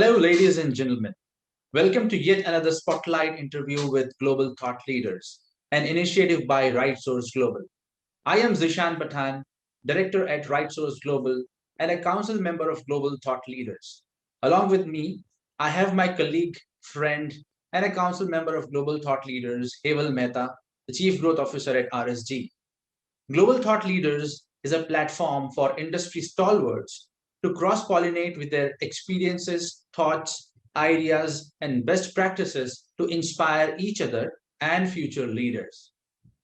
Hello, ladies and gentlemen. Welcome to yet another spotlight interview with global thought leaders, an initiative by RightSource Global. I am Zishan Pathan, director at RightSource Global and a council member of Global Thought Leaders. Along with me, I have my colleague, friend, and a council member of Global Thought Leaders, Heval Mehta, the Chief Growth Officer at RSG. Global Thought Leaders is a platform for industry stalwarts to cross pollinate with their experiences, thoughts, ideas, and best practices to inspire each other and future leaders.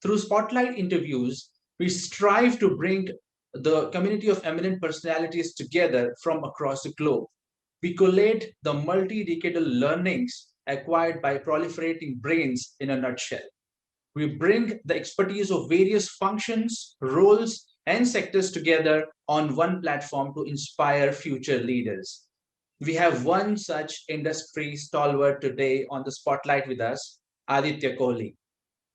Through spotlight interviews, we strive to bring the community of eminent personalities together from across the globe. We collate the multi decadal learnings acquired by proliferating brains in a nutshell. We bring the expertise of various functions, roles, and sectors together on one platform to inspire future leaders. We have one such industry stalwart today on the spotlight with us, Aditya Kohli.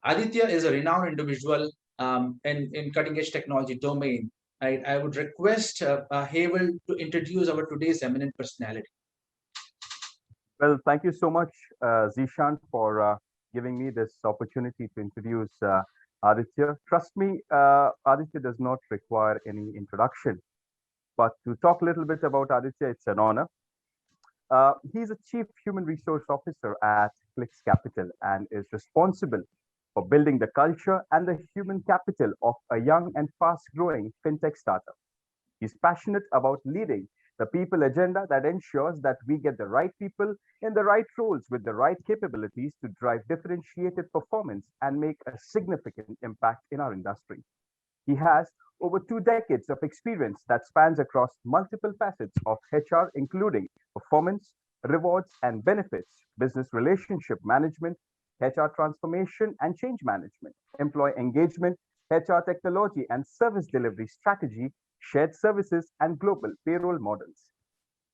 Aditya is a renowned individual in cutting edge technology domain. I would request Havel to introduce our today's eminent personality. Well, thank you so much, Zishan, for giving me this opportunity to introduce Aditya. Trust me, Aditya does not require any introduction. But to talk a little bit about Aditya, it's an honor. He's a Chief Human Resource Officer at Clix Capital and is responsible for building the culture and the human capital of a young and fast growing fintech startup. He's passionate about leading the people agenda that ensures that we get the right people in the right roles with the right capabilities to drive differentiated performance and make a significant impact in our industry. He has over 2 decades of experience that spans across multiple facets of HR, including performance, rewards and benefits, business relationship management, HR transformation and change management, employee engagement, HR technology and service delivery strategy, shared services, and global payroll models.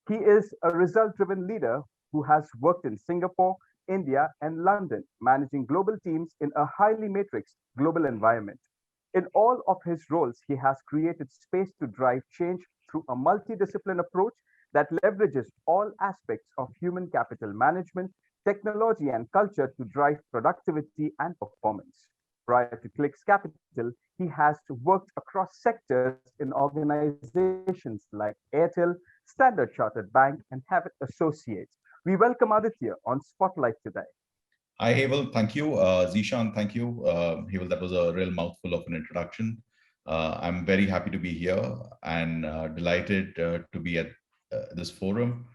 He is a result driven leader who has worked in Singapore, India, and London, managing global teams in a highly matrixed global environment. In all of his roles, he has created space to drive change through a multidisciplinary approach that leverages all aspects of human capital management, technology, and culture to drive productivity and performance. Prior to Clix Capital, he has worked across sectors in organizations like Airtel, Standard Chartered Bank, and Havett Associates. We welcome Aditya on Spotlight today. Hi, Havel. Thank you. Zishan, thank you. Havel, that was a real mouthful of an introduction. I'm very happy to be here and delighted to be at this forum.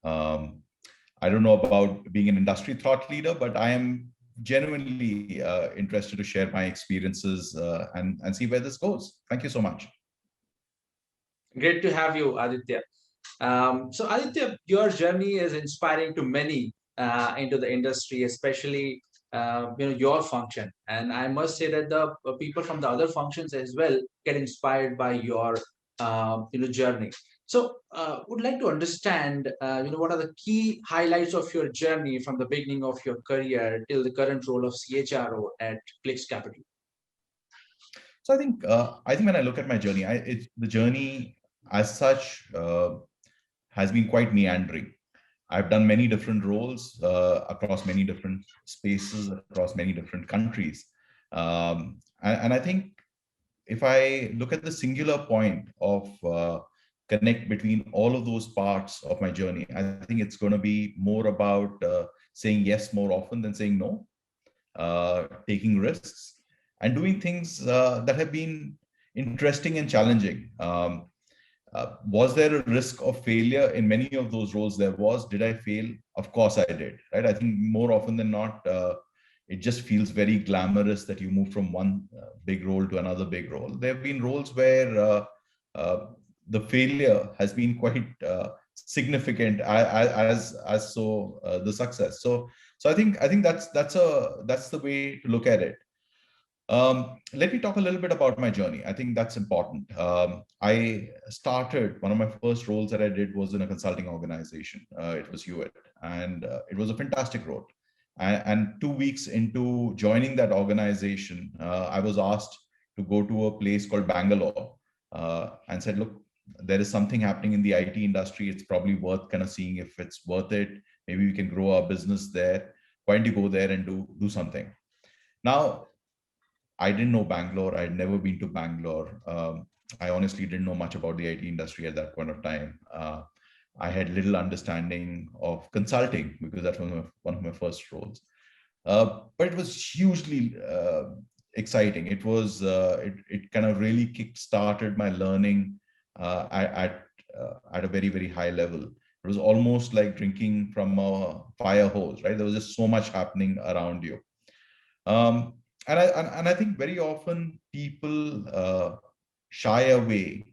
I don't know about being an industry thought leader, but I am genuinely interested to share my experiences and see where this goes. Thank you so much. Great to have you, Aditya. So, Aditya, your journey is inspiring to many into the industry, especially your function. And I must say that the people from the other functions as well get inspired by your journey. So, would like to understand, what are the key highlights of your journey from the beginning of your career till the current role of CHRO at Clix Capital? So I think when I look at my journey, the journey as such has been quite meandering. I've done many different roles across many different spaces, across many different countries. And I think if I look at the singular point of connect between all of those parts of my journey, I think it's going to be more about saying yes more often than saying no, taking risks, and doing things that have been interesting and challenging. Was there a risk of failure in many of those roles? There was. Did I fail? Of course I did, right? I think more often than not, it just feels very glamorous that you move from one big role to another big role. There have been roles where the failure has been quite significant as the success. So I think that's the way to look at it. Let me talk a little bit about my journey. I think that's important. I started, one of my first roles that I did was in a consulting organization. It was Hewitt, and it was a fantastic role. And 2 weeks into joining that organization, I was asked to go to a place called Bangalore and said, look, there is something happening in the IT industry. It's probably worth kind of seeing if it's worth it. Maybe we can grow our business there. Why don't you go there and do something? Now, I didn't know Bangalore. I'd never been to Bangalore. I honestly didn't know much about the IT industry at that point of time. I had little understanding of consulting because that was one of my first roles. But it was hugely exciting. It was it kind of really kick-started my learning at a very, very high level. It was almost like drinking from a fire hose, right? There was just so much happening around you. And I think very often people shy away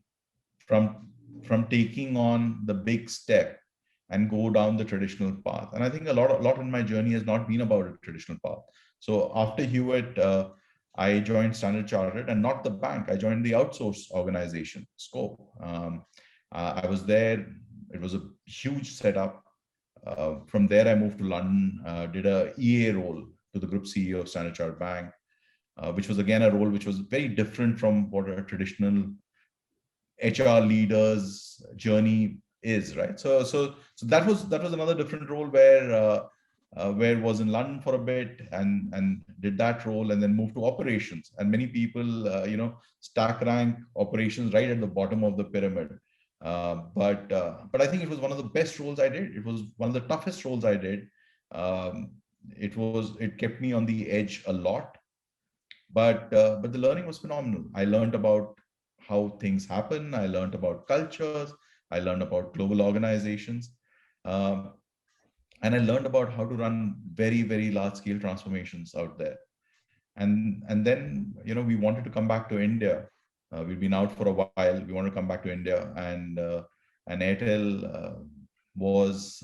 from taking on the big step and go down the traditional path. And I think a lot in my journey has not been about a traditional path. So after Hewitt, I joined Standard Chartered, and not the bank. I joined the outsource organization, Scope. I was there. It was a huge setup. From there, I moved to London, did a EA role to the group CEO of Standard Chartered Bank, which was again a role which was very different from what a traditional HR leader's journey is, right? So that was another different role where was in London for a bit and did that role, and then moved to operations. And many people stack rank operations right at the bottom of the pyramid. But I think it was one of the best roles I did. It was one of the toughest roles I did. It kept me on the edge a lot, but the learning was phenomenal. I learned about how things happen. I learned about cultures. I learned about global organizations. And I learned about how to run very, very large scale transformations out there. And then, we wanted to come back to India. We've been out for a while. We want to come back to India, and Airtel was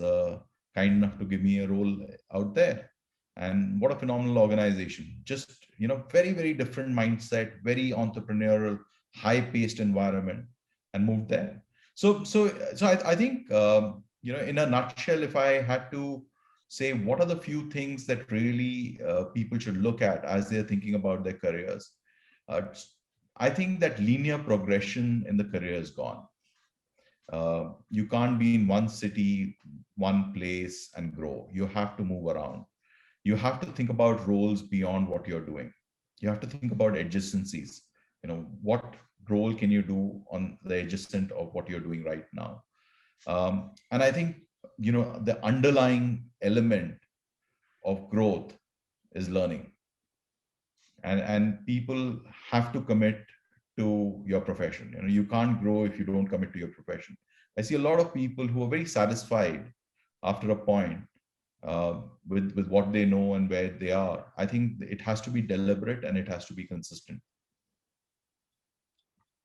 kind enough to give me a role out there. And what a phenomenal organization! Just very, very different mindset, very entrepreneurial, high-paced environment, and moved there. So I think in a nutshell, if I had to say what are the few things that really people should look at as they're thinking about their careers, I think that linear progression in the career is gone. You can't be in one city, one place and grow. You have to move around. You have to think about roles beyond what you're doing. You have to think about adjacencies. What role can you do on the adjacent of what you're doing right now? And I think, the underlying element of growth is learning. And people have to commit to your profession. You can't grow if you don't commit to your profession. I see a lot of people who are very satisfied after a point with what they know and where they are. I think it has to be deliberate and it has to be consistent.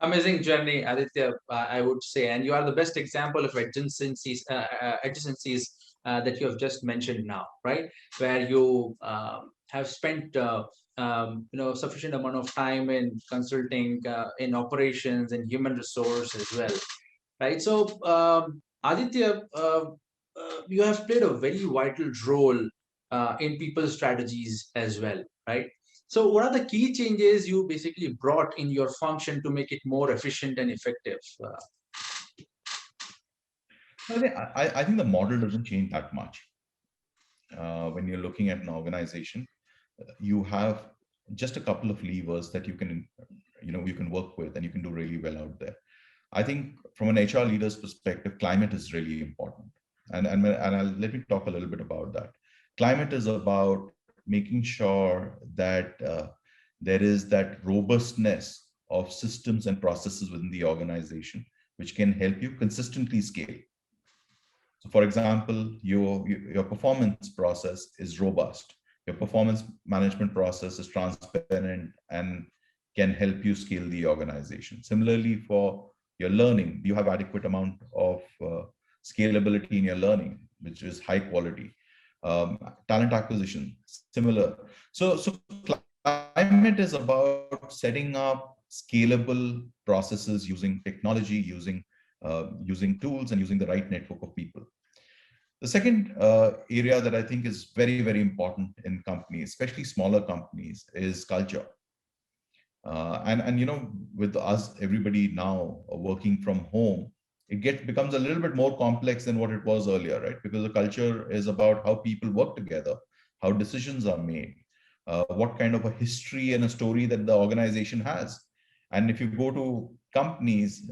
Amazing journey, Aditya, I would say, and you are the best example of adjacencies that you have just mentioned now, right? Where you have spent sufficient amount of time in consulting, in operations, and human resource as well, right? So Aditya, you have played a very vital role in people's strategies as well, right? So what are the key changes you basically brought in your function to make it more efficient and effective? I think the model doesn't change that much. When you're looking at an organization, you have just a couple of levers that you can work with, and you can do really well out there. I think from an HR leader's perspective, climate is really important. And let me talk a little bit about that. Climate is about making sure that there is that robustness of systems and processes within the organization, which can help you consistently scale. So for example, your performance process is robust. Your performance management process is transparent and can help you scale the organization. Similarly, for your learning, you have adequate amount of scalability in your learning, which is high quality. Talent acquisition, similar. So climate is about setting up scalable processes using technology, using tools, and using the right network of people. The second area that I think is very, very important in companies, especially smaller companies, is culture. And with us, everybody now working from home, it becomes a little bit more complex than what it was earlier, right? Because the culture is about how people work together, how decisions are made, what kind of a history and a story that the organization has. And if you go to companies,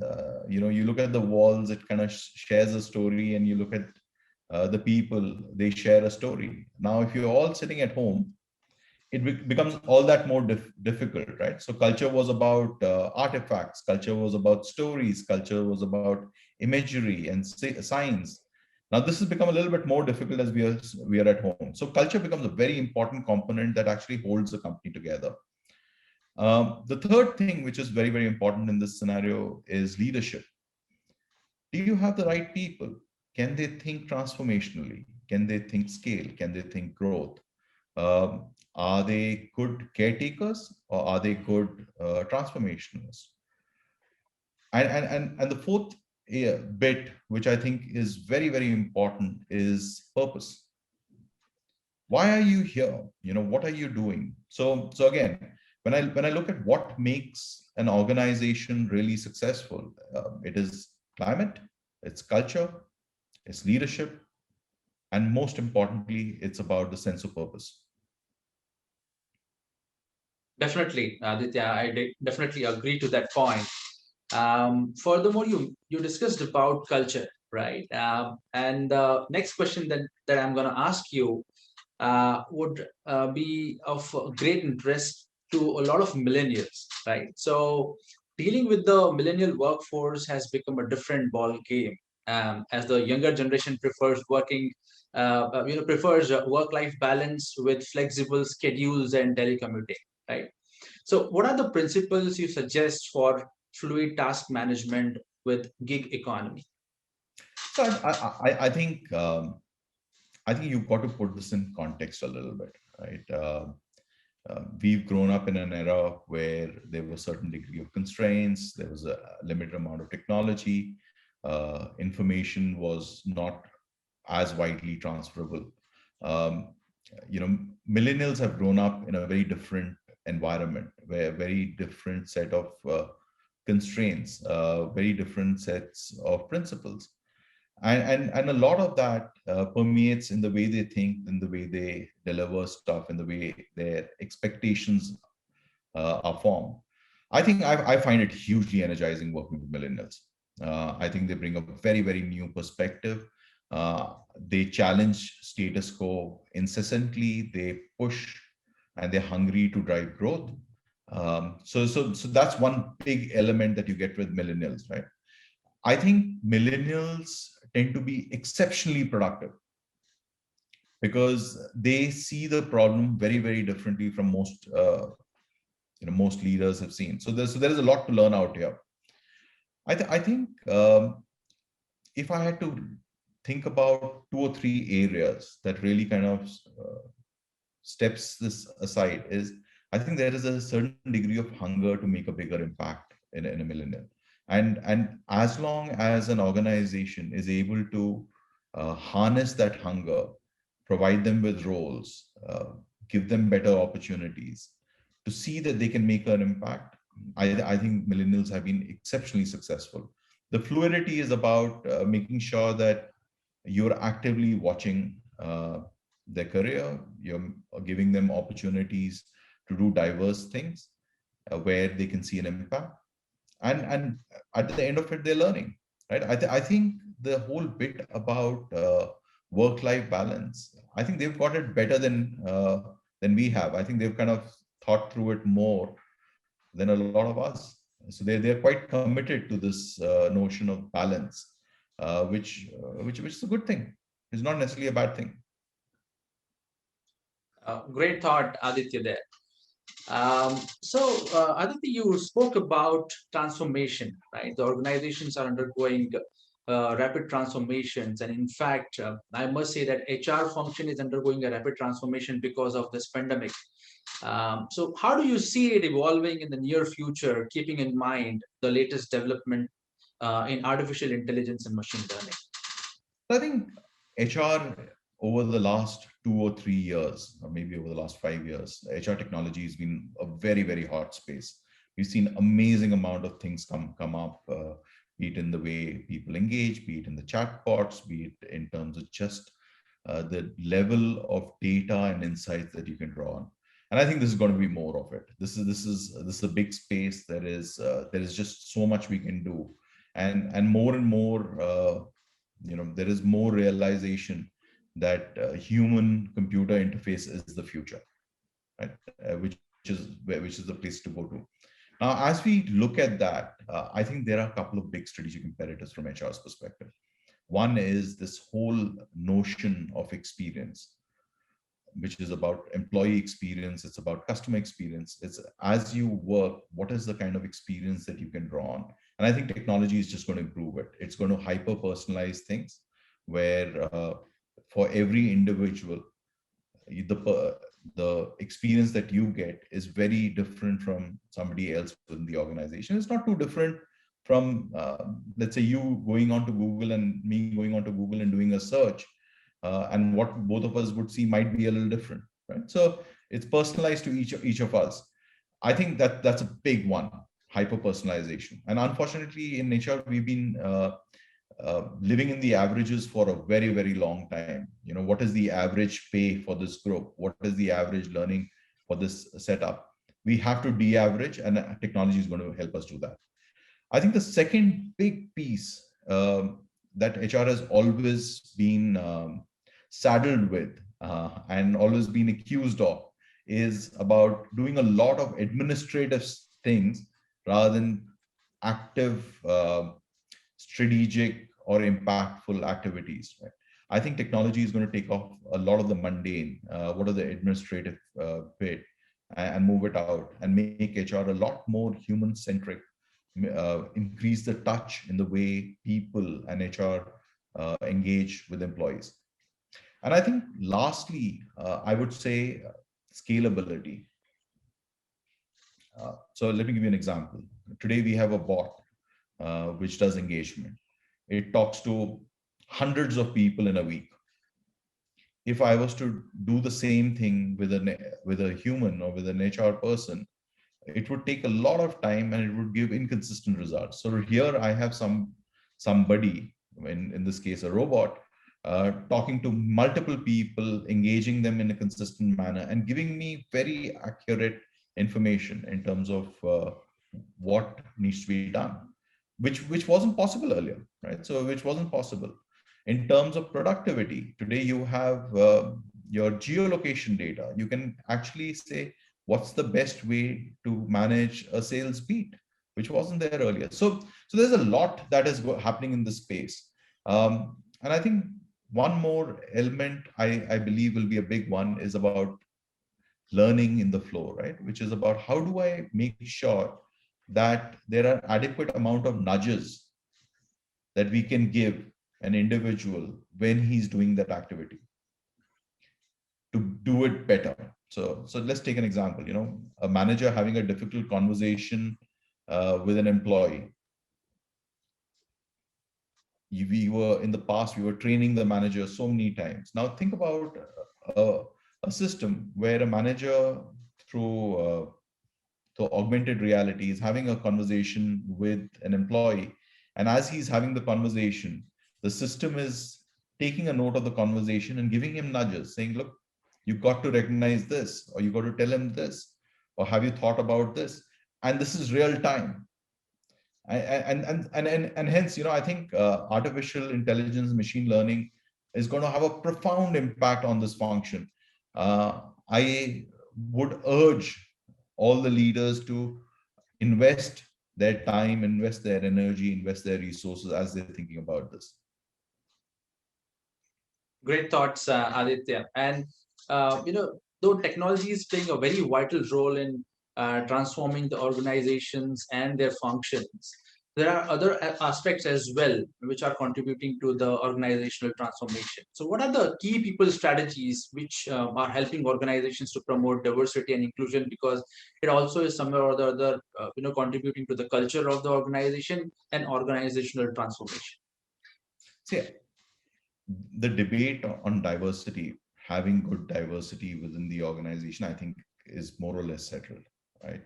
you look at the walls, it kind of shares a story, and you look at the people, they share a story. Now, if you're all sitting at home, it becomes all that more difficult, right? So culture was about artifacts, culture was about stories, culture was about imagery and science. Now this has become a little bit more difficult as we are at home. So culture becomes a very important component that actually holds the company together. The third thing, which is very, very important in this scenario, is leadership. Do you have the right people? Can they think transformationally? Can they think scale? Can they think growth? Are they good caretakers, or are they good transformationists? And the fourth bit, which I think is very, very important, is purpose. Why are you here? What are you doing? So again, when I look at what makes an organization really successful, it is climate, it's culture, it's leadership, and most importantly, it's about the sense of purpose. Definitely, Aditya, definitely agree to that point. Furthermore, you discussed about culture, right? And the next question that I'm going to ask you would be of great interest to a lot of millennials, right? So dealing with the millennial workforce has become a different ball game, as the younger generation prefers work-life balance with flexible schedules and telecommuting, right? So what are the principles you suggest for fluid task management with gig economy? So I think you've got to put this in context a little bit, right? We've grown up in an era where there was a certain degree of constraints, there was a limited amount of technology, information was not as widely transferable. Um, Millennials have grown up in a very different environment, where very different set of constraints, very different sets of principles, and a lot of that permeates in the way they think, in the way they deliver stuff, in the way their expectations are formed. I find it hugely energizing working with millennials. I think they bring a very, very new perspective. They challenge status quo incessantly, they push, and they're hungry to drive growth. So that's one big element that you get with millennials, right? I think millennials tend to be exceptionally productive because they see the problem very, very differently from most leaders have seen. So there's a lot to learn out here. I think if I had to think about two or three areas that really kind of steps this aside, is I think there is a certain degree of hunger to make a bigger impact in a millennial. And as long as an organization is able to harness that hunger, provide them with roles, give them better opportunities to see that they can make an impact, I think millennials have been exceptionally successful. The fluidity is about making sure that you're actively watching their career, you're giving them opportunities to do diverse things where they can see an impact, and at the end of it, they're learning, right? I think the whole bit about work-life balance, I think they've got it better than we have. I think they've kind of thought through it more than a lot of us. So they're quite committed to this notion of balance, which is a good thing. It's not necessarily a bad thing. Great thought, Aditya, there. Aditya, you spoke about transformation, right? The organizations are undergoing rapid transformations. And in fact, I must say that HR function is undergoing a rapid transformation because of this pandemic. So how do you see it evolving in the near future, keeping in mind the latest development in artificial intelligence and machine learning? I think HR over the last 2 or 3 years, or maybe over the last 5 years, HR technology has been a very, very hot space. We've seen amazing amount of things come up, be it in the way people engage, be it in the chatbots, be it in terms of just the level of data and insights that you can draw on. And I think this is going to be more of it. This is a big space. There is just so much we can do, and more there is more realization that human computer interface is the future, right? Which is the place to go to. Now, as we look at that, I think there are a couple of big strategic imperatives from HR's perspective. One is this whole notion of experience, which is about employee experience. It's about customer experience. It's as you work, what is the kind of experience that you can draw on? And I think technology is just going to improve it. It's going to hyper personalize things where for every individual, the experience that you get is very different from somebody else within the organization. It's not too different from, let's say, you going on to Google and me going on to Google and doing a search. And what both of us would see might be a little different, right? So it's personalized to each of us. I think that's a big one, hyper personalization. And unfortunately, in HR, we've been living in the averages for a very, very long time. What is the average pay for this group? What is the average learning for this setup? We have to de-average, and technology is going to help us do that. I think the second big piece that HR has always been saddled with and always been accused of is about doing a lot of administrative things rather than active, strategic or impactful activities. Right? I think technology is going to take off a lot of the mundane, what are the administrative bit, and move it out and make HR a lot more human-centric, increase the touch in the way people and HR engage with employees. And I think lastly, I would say scalability. So let me give you an example. Today we have a bot which does engagement. It talks to hundreds of people in a week. If I was to do the same thing with a human or with an HR person, it would take a lot of time and it would give inconsistent results. So here I have somebody, in this case a robot, talking to multiple people, engaging them in a consistent manner, and giving me very accurate information in terms of what needs to be done, which wasn't possible earlier, right? So which wasn't possible. In terms of productivity, today you have your geolocation data. You can actually say, what's the best way to manage a sales beat, which wasn't there earlier. So there's a lot that is happening in this space. And I think one more element I believe will be a big one is about learning in the flow, right? Which is about how do I make sure that there are adequate amount of nudges that we can give an individual when he's doing that activity to do it better. So let's take an example, a manager having a difficult conversation with an employee. We were in the past, we were training the manager so many times. Now think about a system where a manager through augmented reality is having a conversation with an employee. And as he's having the conversation, the system is taking a note of the conversation and giving him nudges saying, look, you've got to recognize this, or you got to tell him this, or have you thought about this? And this is real time. And hence, I think artificial intelligence, machine learning is going to have a profound impact on this function. I would urge all the leaders to invest their time, invest their energy, invest their resources as they're thinking about this. Great thoughts, Aditya. And though technology is playing a very vital role in transforming the organizations and their functions, there are other aspects as well which are contributing to the organizational transformation. So what are the key people strategies which are helping organizations to promote diversity and inclusion? Because it also is somewhere or the other, contributing to the culture of the organization and organizational transformation. See, the debate on diversity, having good diversity within the organization, I think is more or less settled, right?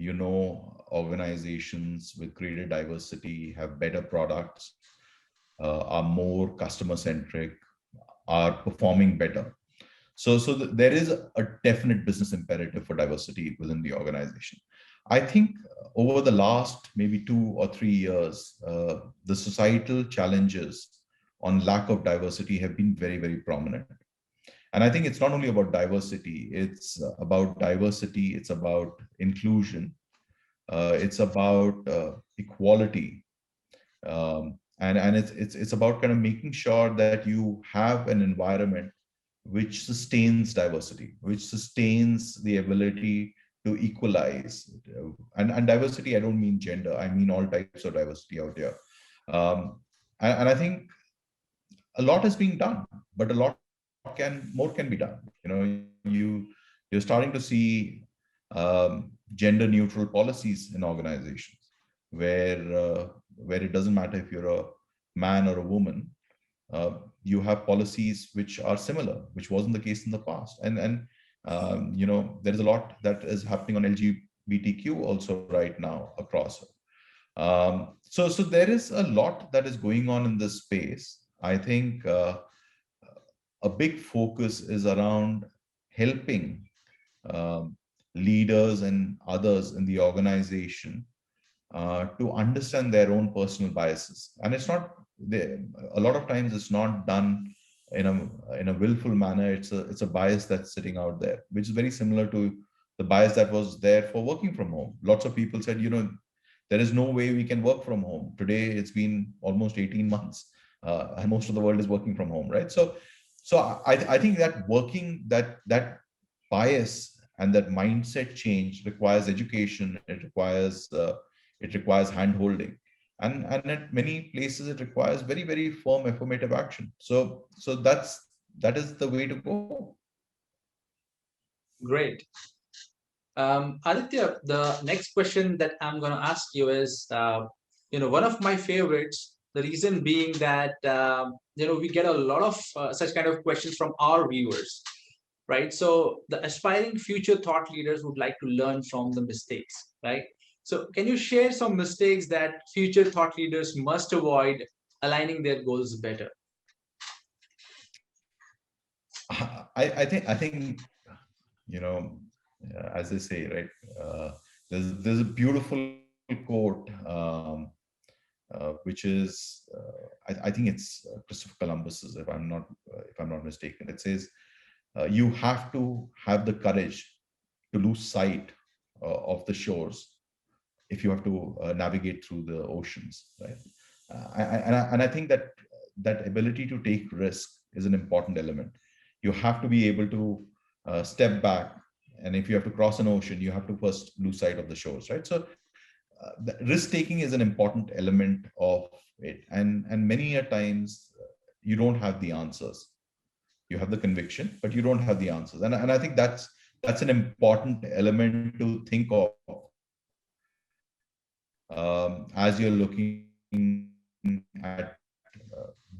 organizations with greater diversity have better products, are more customer centric, are performing better. So there is a definite business imperative for diversity within the organization. I think over the last maybe 2 or 3 years, the societal challenges on lack of diversity have been very, very prominent. And I think it's not only about diversity, it's about inclusion, it's about equality, and it's about kind of making sure that you have an environment which sustains diversity, which sustains the ability to equalize. And diversity, I don't mean gender, I mean all types of diversity out there. And I think a lot is being done, but more can be done. You're starting to see gender neutral policies in organizations where it doesn't matter if you're a man or a woman. You have policies which are similar, which wasn't the case in the past. And there is a lot that is happening on LGBTQ also right now across. So there is a lot that is going on in this space. I think a big focus is around helping leaders and others in the organization to understand their own personal biases. And it's not, a lot of times it's not done in a willful manner. It's a bias that's sitting out there, which is very similar to the bias that was there for working from home. Lots of people said, there is no way we can work from home. Today, it's been almost 18 months, and most of the world is working from home, right? So I think that bias and that mindset change requires education. It requires hand-holding, and at many places it requires very, very firm affirmative action. So that is the way to go. Great. Aditya, the next question that I'm going to ask you is, one of my favorites. The reason being that we get a lot of such kind of questions from our viewers, right? So the aspiring future thought leaders would like to learn from the mistakes, right? So can you share some mistakes that future thought leaders must avoid aligning their goals better? I think as they say, right? There's a beautiful quote, which is I think it's Christopher Columbus's, if I'm not mistaken. It says, you have to have the courage to lose sight of the shores if you have to navigate through the oceans, right? And I think that ability to take risk is an important element. You have to be able to step back, and if you have to cross an ocean, you have to first lose sight of the shores, right? So risk taking is an important element of it, and many a times you don't have the answers. You have the conviction, but you don't have the answers, and I think that's an important element to think of as you're looking at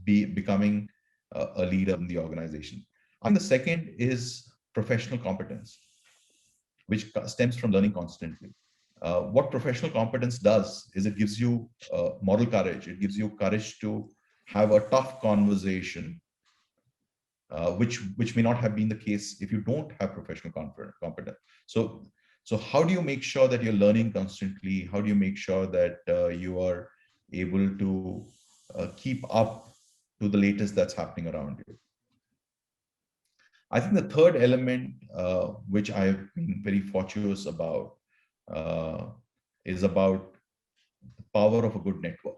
becoming a leader in the organization. I think the second is professional competence, which stems from learning constantly. What professional competence does is it gives you moral courage. It gives you courage to have a tough conversation, which may not have been the case if you don't have professional competence. So how do you make sure that you're learning constantly? How do you make sure that you are able to keep up to the latest that's happening around you? I think the third element, which I've been very fortuitous about, is about the power of a good network.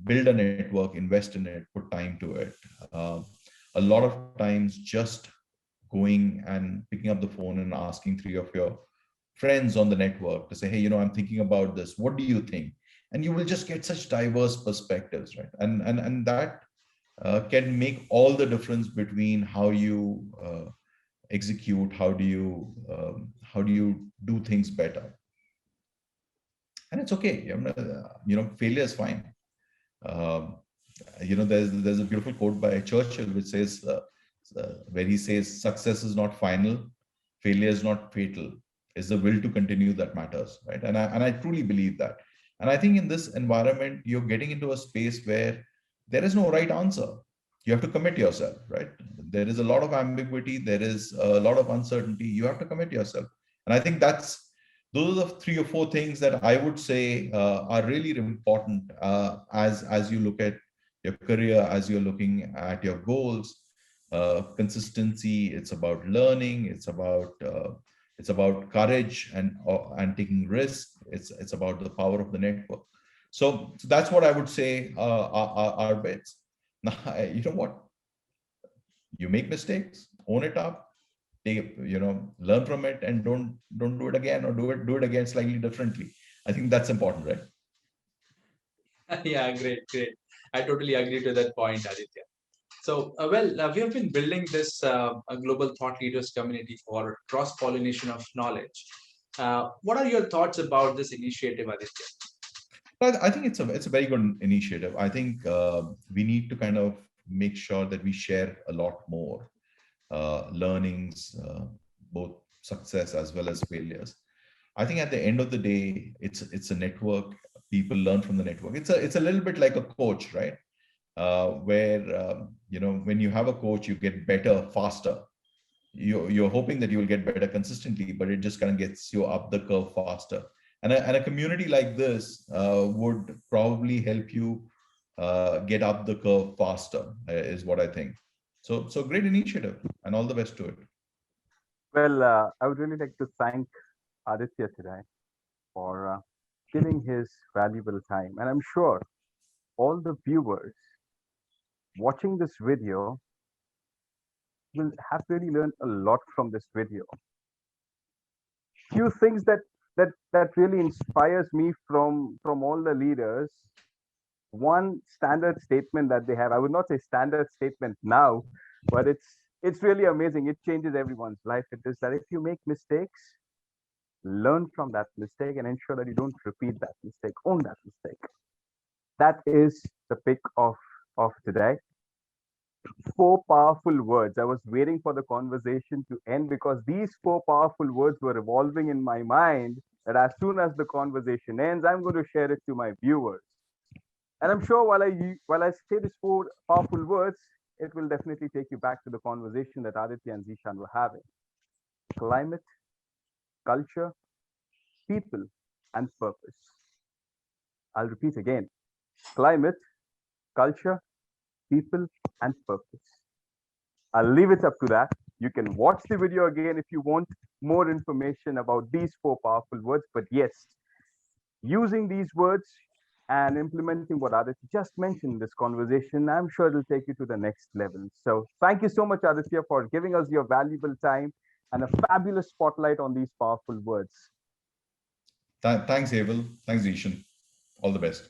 Build a network, invest in it, put time to it. A lot of times just going and picking up the phone and asking 3 of your friends on the network to say, hey, I'm thinking about this. What do you think? And you will just get such diverse perspectives, right? And that can make all the difference between how you execute, how do you do things better. And it's okay. Failure is fine. There's a beautiful quote by Churchill which says, where he says, success is not final, failure is not fatal, It's the will to continue that matters, right? And I truly believe that. And I think in this environment, you're getting into a space where there is no right answer. You have to commit yourself, right? There is a lot of ambiguity. There is a lot of uncertainty. You have to commit yourself. And I think those are the 3 or 4 things that I would say are really important as you look at your career, as you're looking at your goals. Consistency. It's about learning. It's about courage and taking risk. It's about the power of the network. So that's what I would say are bets. Now, you know what? You make mistakes, own it up, learn from it, and don't do it again, or do it again slightly differently. I think that's important, right? Yeah, great. I totally agree to that point, Aditya. So, we have been building this a global thought leaders community for cross-pollination of knowledge. What are your thoughts about this initiative, Aditya? I think it's a very good initiative. I think we need to kind of make sure that we share a lot more learnings, both success as well as failures. I think at the end of the day, it's a network. People learn from the network. It's a little bit like a coach, right? Where when you have a coach, you get better faster. You're hoping that you will get better consistently, but it just kind of gets you up the curve faster. And a community like this would probably help you get up the curve faster, is what I think. So great initiative, and all the best to it. Well, I would really like to thank Aditya today for giving his valuable time. And I'm sure all the viewers watching this video will have really learned a lot from this video. Few things that really inspires me from all the leaders. One standard statement that they have, I would not say standard statement now, but it's really amazing. It changes everyone's life. It is that if you make mistakes, learn from that mistake and ensure that you don't repeat that mistake, own that mistake. That is the pick of today. 4 powerful words. I was waiting for the conversation to end because these 4 powerful words were revolving in my mind, that as soon as the conversation ends, I'm going to share it to my viewers. And I'm sure while I say these 4 powerful words, it will definitely take you back to the conversation that Aditya and Zishan were having. Climate, culture, people, and purpose. I'll repeat again. Climate, culture, people, and purpose. I'll leave it up to that. You can watch the video again if you want more information about these 4 powerful words. But yes, using these words and implementing what Aditya just mentioned in this conversation, I'm sure it'll take you to the next level. So thank you so much, Aditya, for giving us your valuable time and a fabulous spotlight on these powerful words. Thanks, Abel. Thanks, Ishan. All the best.